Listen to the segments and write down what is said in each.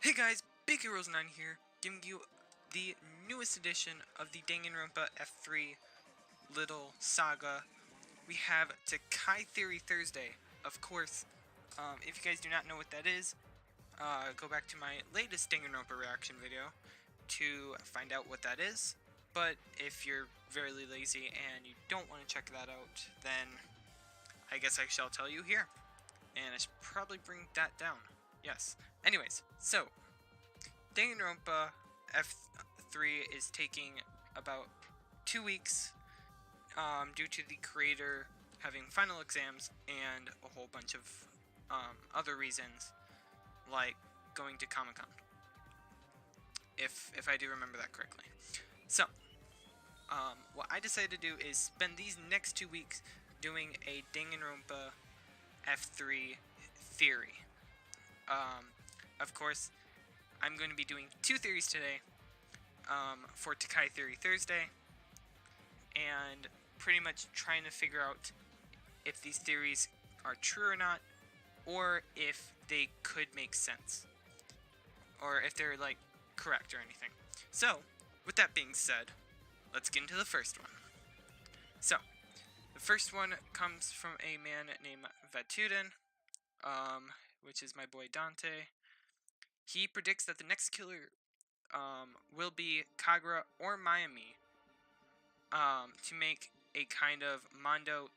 Hey guys, Big Heroes 9 here, giving you the newest edition of the Danganronpa F3 Little Saga. We have Takai Theory Thursday. Of course, if you guys do not know what that is, go back to my latest Danganronpa reaction video to find out what that is. But if you're very lazy and you don't want to check that out, then I guess I shall tell you here. And I should probably bring that down. Yes. Anyways, so Danganronpa F3 is taking about 2 weeks due to the creator having final exams and a whole bunch of other reasons, like going to Comic-Con, if I do remember that correctly. So, what I decided to do is spend these next 2 weeks doing a Danganronpa F3 theory. Of course, I'm going to be doing 2 theories today for Takai Theory Thursday, and pretty much trying to figure out if these theories are true or not, or if they could make sense, or if they're like correct or anything. So, with that being said, let's get into the first one. So, the first one comes from a man named Vatuden, which is my boy Dante. He predicts that the next killer will be Kagura or Mayumi, to make a kind of Mondo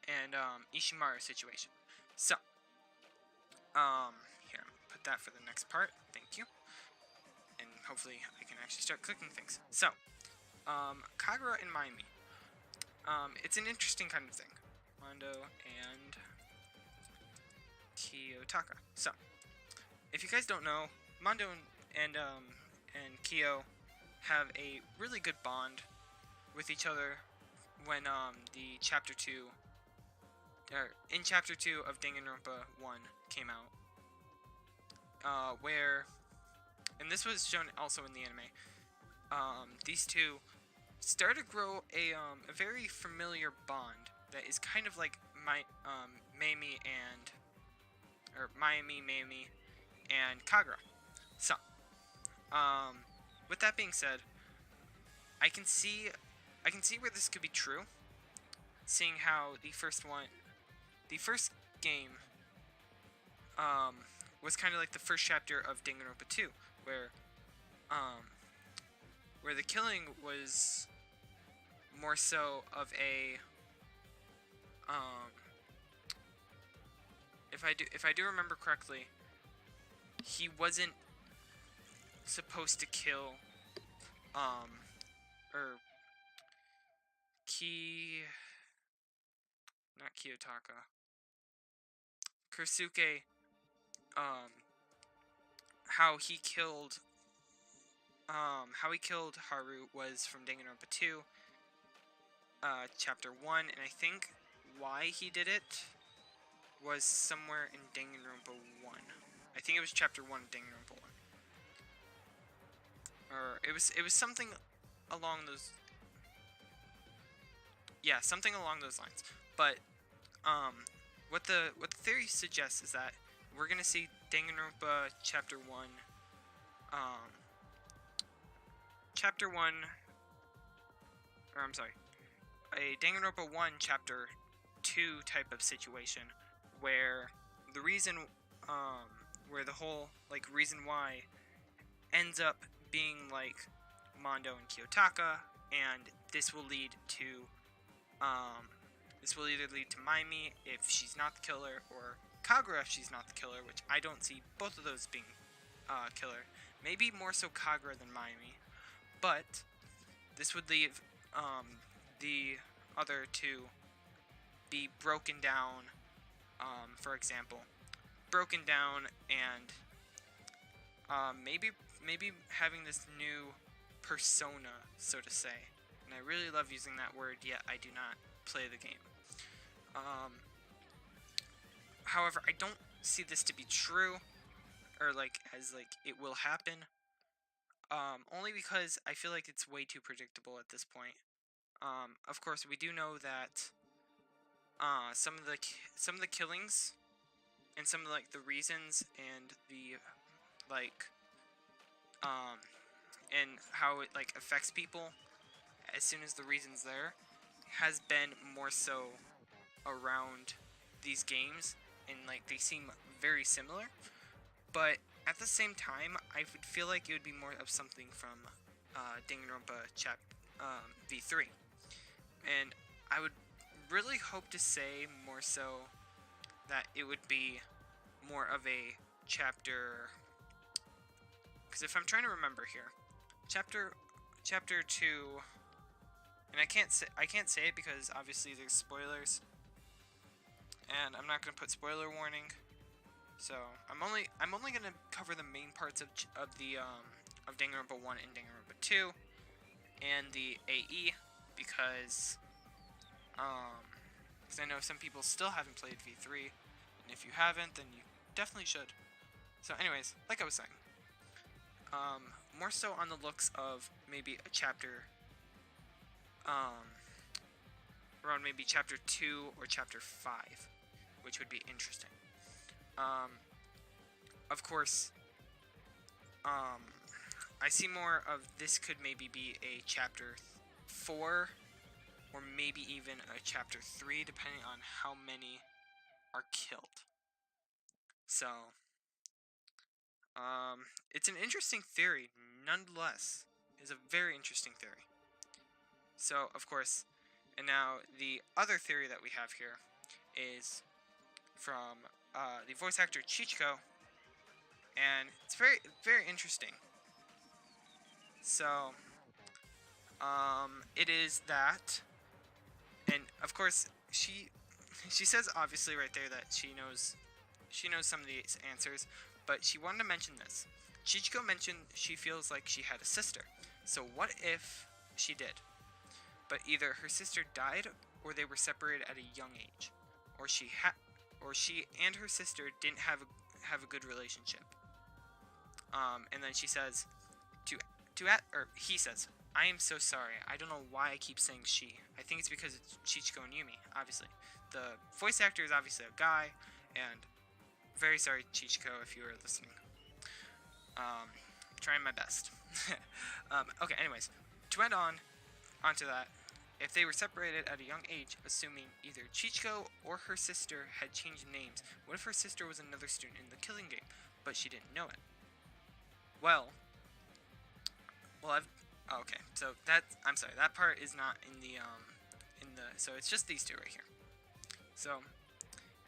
and Ishimaru situation. So, here, put that for the next part. Thank you. And hopefully I can actually start clicking things. So, Kagura and Mayumi. It's an interesting kind of thing. Mondo and Kiyotaka. So, if you guys don't know, Mondo and Kyo have a really good bond with each other when the chapter 2 in chapter 2 of Danganronpa 1 came out, where, and this was shown also in the anime, these two started to grow a very familiar bond that is kind of like Mayumi and Kagura. So, with that being said, I can see where this could be true, seeing how the first game, was kind of like the first chapter of Danganronpa 2, where the killing was more so of a, if I do remember correctly, he wasn't supposed to kill, not Kiyotaka, Kursuke, how he killed Haru was from Danganronpa 2, chapter 1, and I think why he did it was somewhere in Danganronpa 1. I think it was chapter 1 of Danganronpa 1. Or it was something along those, yeah, something along those lines. But what the theory suggests is that we're gonna see Danganronpa chapter 1, a Danganronpa 1 chapter 2 type of situation, where the reason, where the whole like reason why ends up being like Mondo and Kiyotaka, and this will lead to this will either lead to Mayumi if she's not the killer, or Kagura if she's not the killer, which I don't see both of those being killer. Maybe more so Kagura than Mayumi, but this would leave the other two be broken down, for example, broken down, and maybe having this new persona, so to say. And I really love using that word, yet I do not play the game. However, I don't see this to be true, or like as like it will happen, only because I feel like it's way too predictable at this point. Of course, we do know that some of the killings and some of like the reasons and the like um, and how it like affects people as soon as the reason's there, has been more so around these games, and like they seem very similar. But at the same time, I would feel like it would be more of something from Danganronpa V3, and I would really hope to say more so that it would be more of a chapter. Because if I'm trying to remember here, chapter 2, and I can't say it because obviously there's spoilers, and I'm not gonna put spoiler warning. So I'm only gonna cover the main parts of of Danganronpa 1 and Danganronpa 2 and the AE because I know some people still haven't played V3, and if you haven't, then you definitely should. So anyways, like I was saying, more so on the looks of maybe a chapter, around maybe chapter 2 or chapter 5, which would be interesting. Of course, I see more of this could maybe be a chapter 4 or maybe even a chapter 3, depending on how many are killed. So, it's an interesting theory, nonetheless. It's a very interesting theory. So, of course, and now the other theory that we have here is from the voice actor Chichiko, and it's very, very interesting. So, it is that, and of course, she says obviously right there that she knows some of these answers, but she wanted to mention this. Chichiko mentioned she feels like she had a sister. So what if she did? But either her sister died or they were separated at a young age, or she and her sister didn't have a good relationship. And then she says he says, "I am so sorry. I don't know why I keep saying she. I think it's because it's Chichiko and Yumi, obviously. The voice actor is obviously a guy, and very sorry, Chichiko, if you are listening. Trying my best." Okay, anyways, to end onto that, if they were separated at a young age, assuming either Chichiko or her sister had changed names, what if her sister was another student in the killing game, but she didn't know it? Well, okay, so I'm sorry, that part is not in the, so it's just these two right here. So,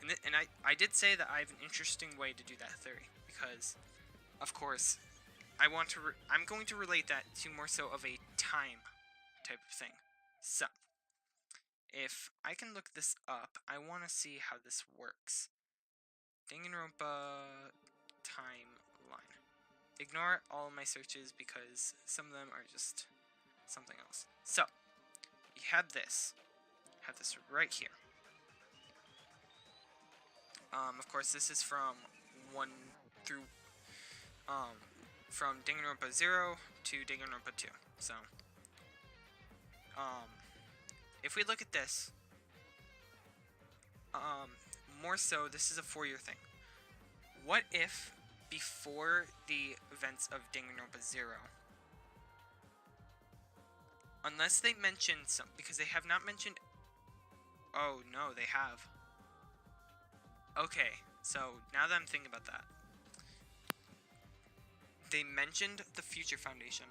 and I did say that I have an interesting way to do that theory, because, of course, I'm going to relate that to more so of a time type of thing. So, if I can look this up, I want to see how this works. Danganronpa timeline. Ignore all my searches because some of them are just something else. So, you have this. Right here. Of course, this is from 1 through, from Danganronpa 0 to Danganronpa 2. So, if we look at this, more so, this is a 4-year thing. What if before the events of Danganronpa 0, unless they mention some, because they have not mentioned, oh no, they have. Okay, so now that I'm thinking about that, they mentioned the Future Foundation,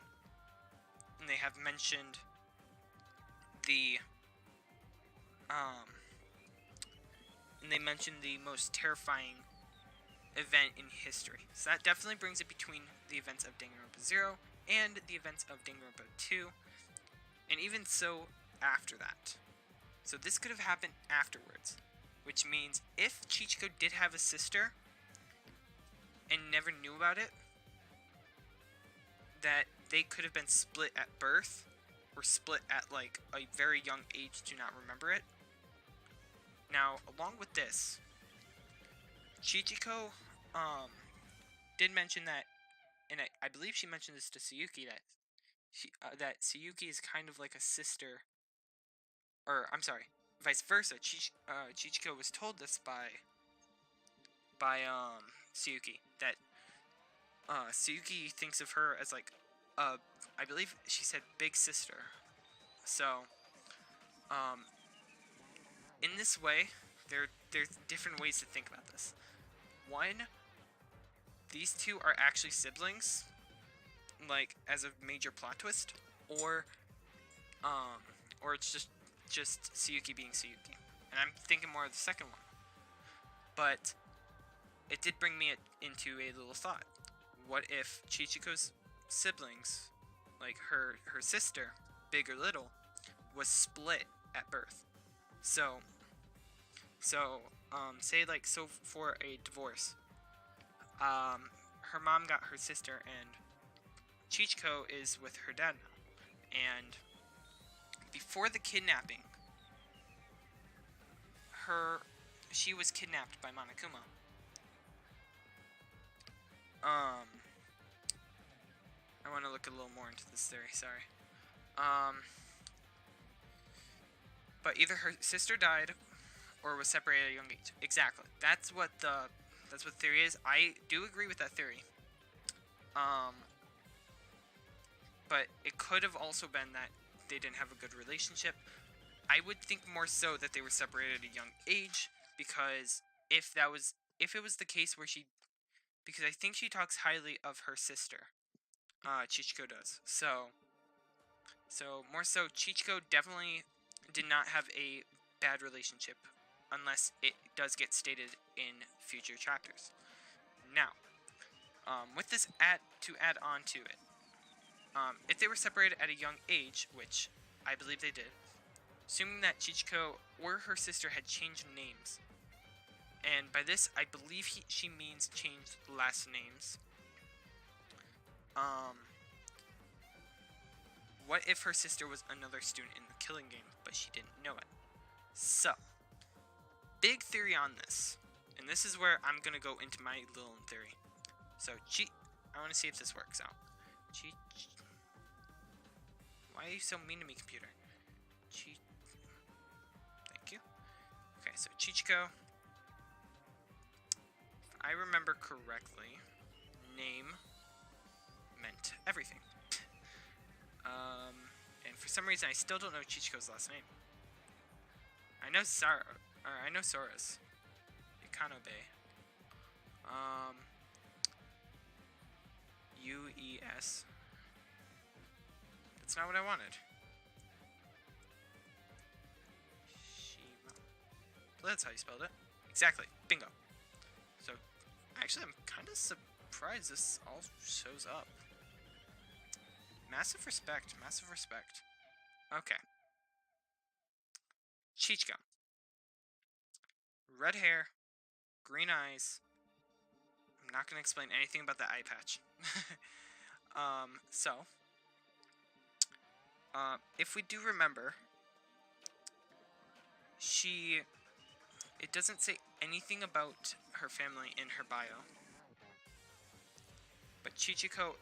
and they have mentioned the, and they mentioned the most terrifying event in history. So that definitely brings it between the events of Danganronpa 0 and the events of Danganronpa 2, and even so after that. So this could have happened afterwards, which means if Chichiko did have a sister and never knew about it, that they could have been split at birth, or split at like a very young age to not remember it. Now, along with this, Chichiko did mention that, and I believe she mentioned this to Sayuki, that Sayuki is kind of like a sister, or I'm sorry, vice versa. Chichiko was told this by Sayuki, that Sayuki thinks of her as like, I believe she said big sister. So, um, in this way, there's different ways to think about this. One, these two are actually siblings, like as a major plot twist, or um, or it's just Sayuki being Sayuki. And I'm thinking more of the second one. But it did bring me into a little thought. What if Chichiko's siblings, like her sister, big or little, was split at birth? So say like for a divorce, her mom got her sister, and Chichiko is with her dad now. And before the kidnapping, she was kidnapped by Monokuma. I want to look a little more into this theory. Sorry. But either her sister died or was separated at a young age. Exactly. That's what theory is. I do agree with that theory. But it could have also been that they didn't have a good relationship. I would think more so that they were separated at a young age, because if it was the case where because I think she talks highly of her sister. Chichiko does. So more so, Chichiko definitely did not have a bad relationship, unless it does get stated in future chapters. Now, with this to add on to it, if they were separated at a young age, which I believe they did, assuming that Chichiko or her sister had changed names, and by this I believe she means changed last names. What if her sister was another student in the killing game, but she didn't know it? So, big theory on this, and this is where I'm gonna go into my little theory. So, I want to see if this works out. Why are you so mean to me, computer? Thank you. Okay, so Chichiko, if I remember correctly, name meant everything. And for some reason, I still don't know Chichiko's last name. I know Sora's. Ikanobe. U-E-S. That's not what I wanted. Shima. That's how you spelled it. Exactly. Bingo. So, actually, I'm kind of surprised this all shows up. Massive respect. Massive respect. Okay. Chichiko. Red hair. Green eyes. I'm not going to explain anything about the eye patch. If we do remember, it doesn't say anything about her family in her bio. But Chichiko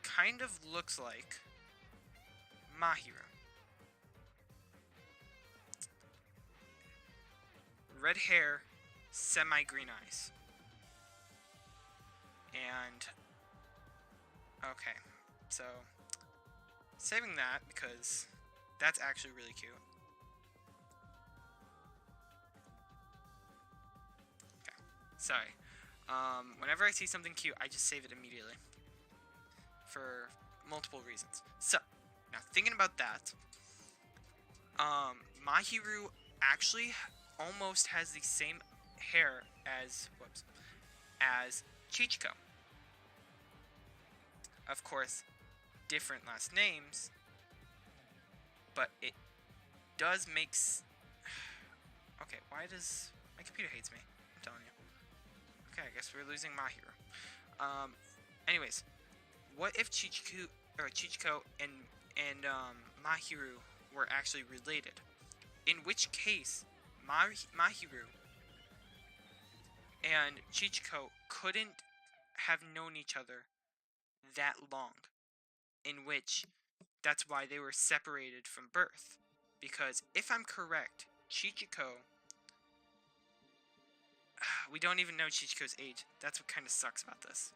kind of looks like Mahiru. Red hair, semi-green eyes. And, okay, so, saving that, because that's actually really cute. Okay, sorry. Whenever I see something cute, I just save it immediately. For multiple reasons. So, now thinking about that, Mahiru actually almost has the same hair as Chichiko. Of course, different last names, but it does make okay, why does my computer hates me? I'm telling you. Okay, I guess we're losing Mahiru. Anyways, what if Chichiko and Mahiru were actually related? In which case, Mahiru and Chichiko couldn't have known each other that long. In which, that's why they were separated from birth. Because if I'm correct, Chichiko we don't even know Chichiko's age. That's what kind of sucks about this.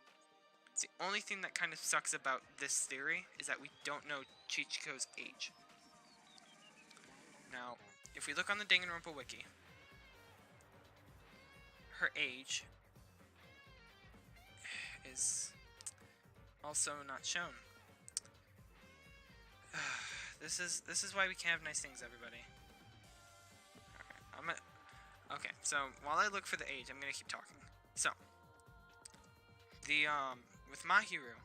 It's the only thing that kind of sucks about this theory is that we don't know Chichiko's age. Now, if we look on the Danganronpa wiki, her age is also not shown. This is why we can't have nice things, everybody. Alright, okay, so while I look for the age, I'm gonna keep talking. So, with Mahiru,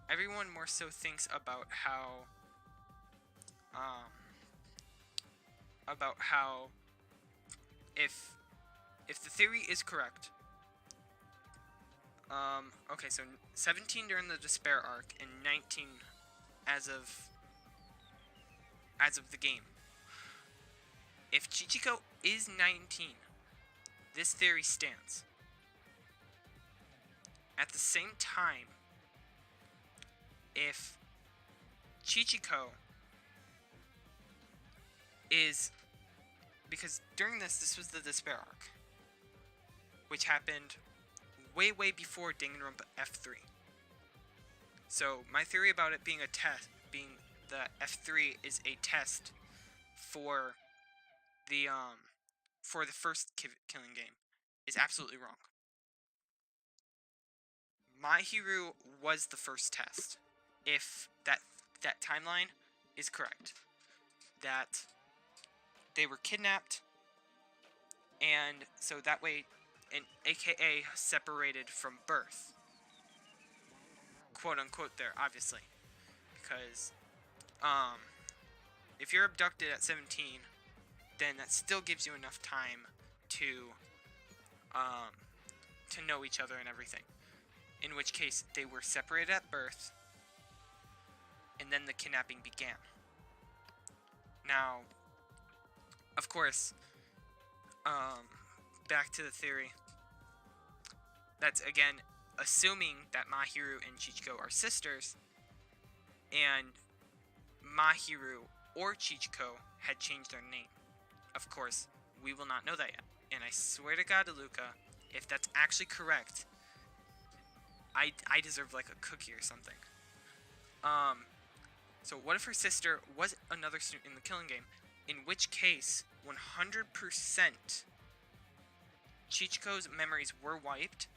everyone more so thinks about how, if the theory is correct, okay, so 17 during the Despair arc and 19 as of the game. If Chichiko is 19, this theory stands. At the same time, if Chichiko is, because during this was the Despair arc, which happened way before Danganronpa F3. So my theory about it being a test, being the F3 is a test for the first killing game, is absolutely wrong. Mahiru was the first test. If that timeline is correct, that they were kidnapped, and so that way, and AKA separated from birth, quote unquote. There, obviously, because if you're abducted at 17, then that still gives you enough time to know each other and everything. In which case, they were separated at birth, and then the kidnapping began. Now, of course, back to the theory. That's, again, assuming that Mahiru and Chichiko are sisters, and Mahiru or Chichiko had changed their name. Of course, we will not know that yet. And I swear to God, Luca, if that's actually correct, I deserve like a cookie or something. So what if her sister was another student in the killing game? In which case, 100% Chichiko's memories were wiped,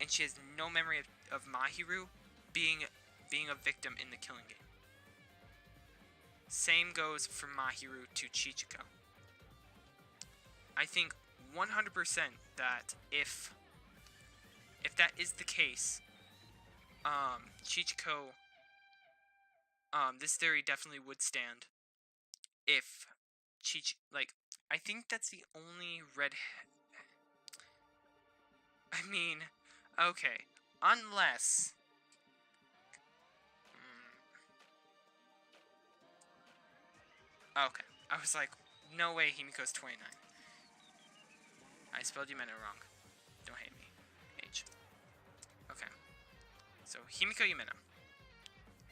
and she has no memory of Mahiru being a victim in the killing game. Same goes from Mahiru to Chichiko. I think 100% that if that is the case, Chichiko, this theory definitely would stand. If I think that's the only I mean, okay, unless, okay, I was like, no way Himiko's 29. I spelled Yumena wrong. Don't hate me. Age. Okay. So, Himiko Yumena.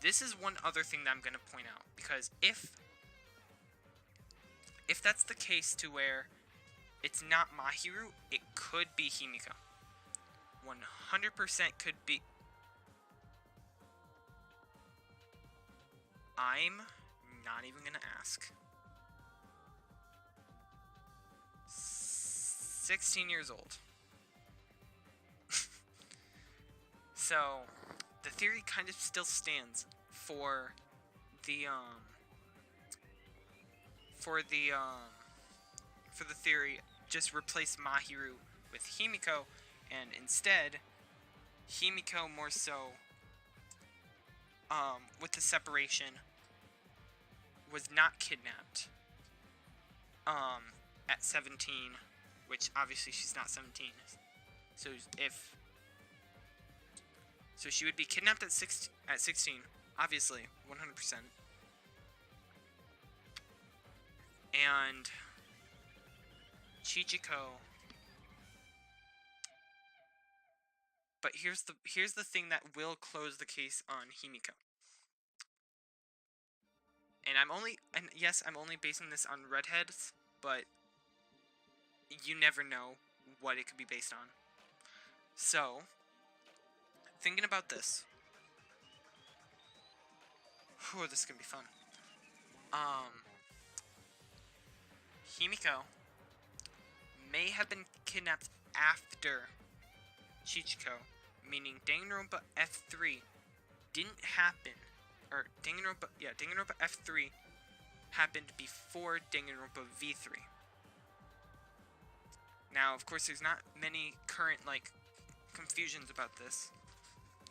This is one other thing that I'm going to point out, because if that's the case to where it's not Mahiru, it could be Himiko. 100% could be. I'm not even going to ask. 16 years old. So, the theory kind of still stands for the theory, just replace Mahiru with Himiko, and instead, Himiko more so, with the separation, was not kidnapped, at 17, which obviously she's not 17, so so she would be kidnapped at 16, obviously, 100%. And Chichiko. But here's the thing that will close the case on Himiko. And yes, I'm only basing this on redheads, but you never know what it could be based on. So, thinking about this. Whew, this is gonna be fun. Himiko may have been kidnapped after Chichiko, meaning Danganronpa F3 didn't happen, or Danganronpa F3 happened before Danganronpa V3. Now, of course, there's not many current, like, confusions about this,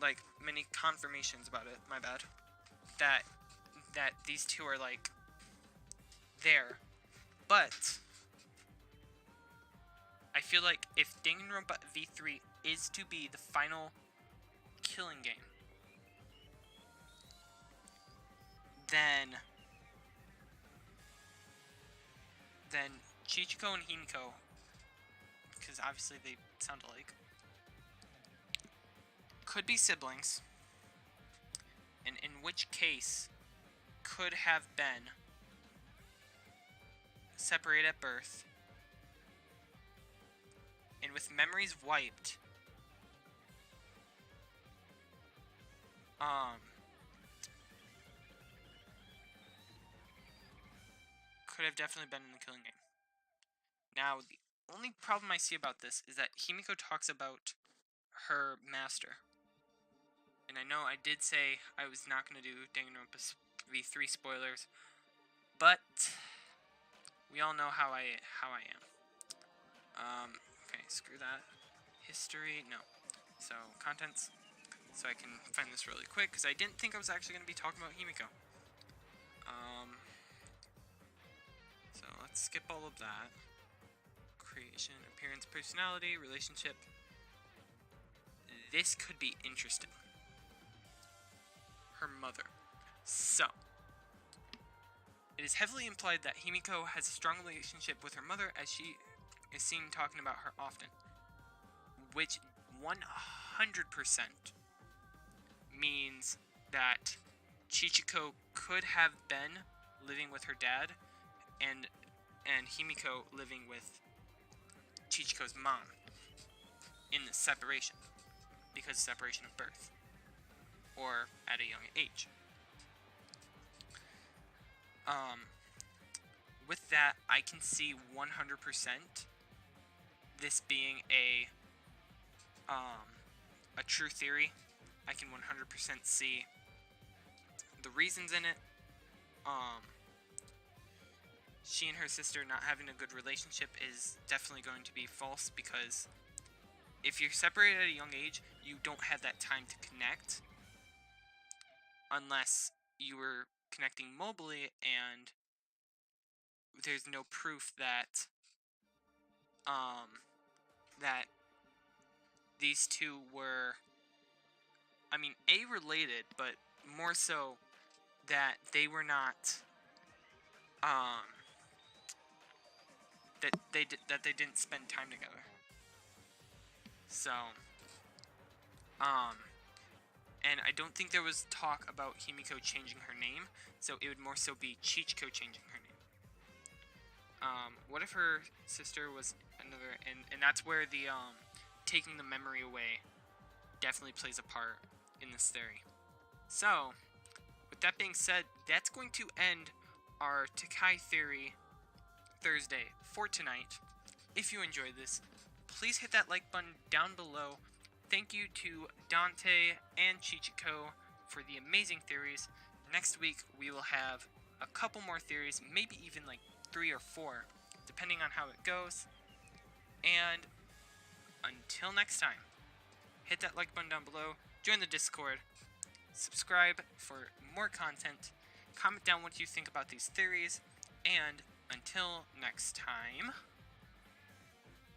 like, many confirmations about it, my bad, that these two are, like, there, but I feel like if Danganronpa V3 is to be the final killing game, then Chichiko and Himiko, because obviously they sound alike, could be siblings, and in which case could have been separated at birth, and with memories wiped, could have definitely been in the killing game. Now, the only problem I see about this is that Himiko talks about her master. And I know I did say I was not going to do Danganronpa V3 spoilers, but we all know how I am. Okay, screw that. History, no. So, contents. So I can find this really quick, because I didn't think I was actually going to be talking about Himiko. So let's skip all of that. Creation, appearance, personality, relationship. This could be interesting. Her mother. So, it is heavily implied that Himiko has a strong relationship with her mother, as she is seen talking about her often, which 100% means that Chichiko could have been living with her dad, and Himiko living with Chichiko's mom in the separation, because separation of birth, or at a young age. With that, I can see 100% this being a true theory. I can 100% see the reasons in it. She and her sister not having a good relationship is definitely going to be false, because if you're separated at a young age, you don't have that time to connect, unless you were connecting mobily, and there's no proof that that these two were, I mean, related, but more so that they were not, that they didn't spend time together. So, and I don't think there was talk about Himiko changing her name, so it would more so be Chichiko changing her name. What if her sister was another, and that's where the, taking the memory away definitely plays a part in this theory. So, with that being said, that's going to end our Takai theory Thursday for tonight. If you enjoyed this, please hit that like button down below. Thank you to Dante and Chichiko for the amazing theories. Next week, we will have a couple more theories, maybe even like 3 or 4, depending on how it goes. And until next time, hit that like button down below, join the Discord, subscribe for more content, comment down what you think about these theories, and until next time,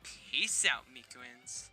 peace out, Mikuins.